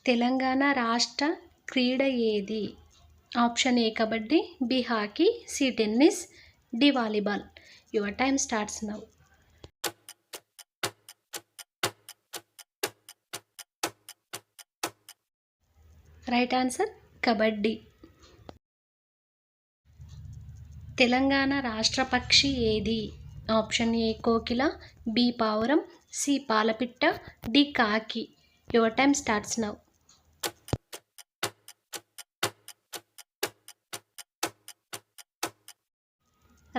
తెలంగాణ రాష్ట్ర క్రీడ ఏది? Option A kabaddi, B hockey, C tennis, D volleyball. Your time starts now. Right answer kabaddi. Telangana రాష్ట్ర పక్షి ఏది? ఆప్షన్ ఏ కోకిల, బి పావురం, సి పాలపిట్ట, డి కాకి. Your time starts now.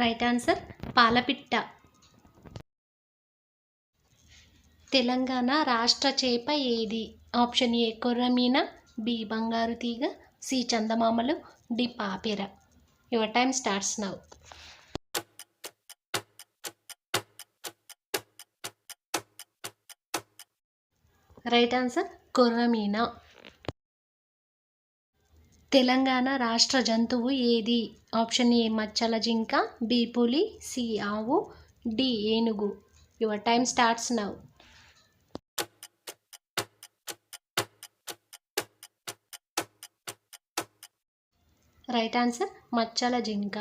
Right answer పాలపిట్ట. తెలంగాణ రాష్ట్ర చేప ఏది? ఆప్షన్ ఏ కొర్రమీన, బి బంగారు తీగ, సి చందమామలు, డి పాపెర. Your time starts now. Right answer కొర్రమీన. తెలంగాణ రాష్ట్ర జంతువు ఏది? ఆప్షన్ ఏ మచ్చల జింక, బి పులి, సి ఆవు, డి ఏనుగు. Your time starts now. Right answer మచ్చల జింక.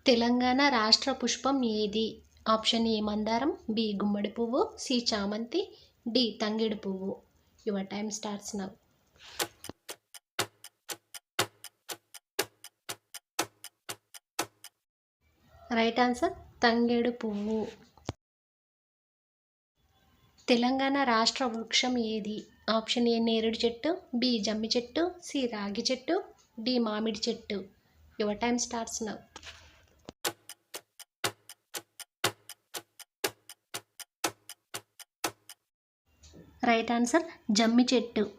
తెలంగాణ రాష్ట్ర పుష్పం ఏది? ఆప్షన్ ఏ మందారం, బి గుమ్మడి పువ్వు, సి చామంతి, డి తంగేడు పువ్వు. Your time starts now. Right answer తంగేడు పువ్వు. తెలంగాణ రాష్ట్ర వృక్షం ఏది? ఆప్షన్ ఏ నేరేడు చెట్టు, బి జమ్మి చెట్టు, సి రాగి చెట్టు, డి మామిడి చెట్టు. Your time starts now. Right answer జమ్మి చెట్టు.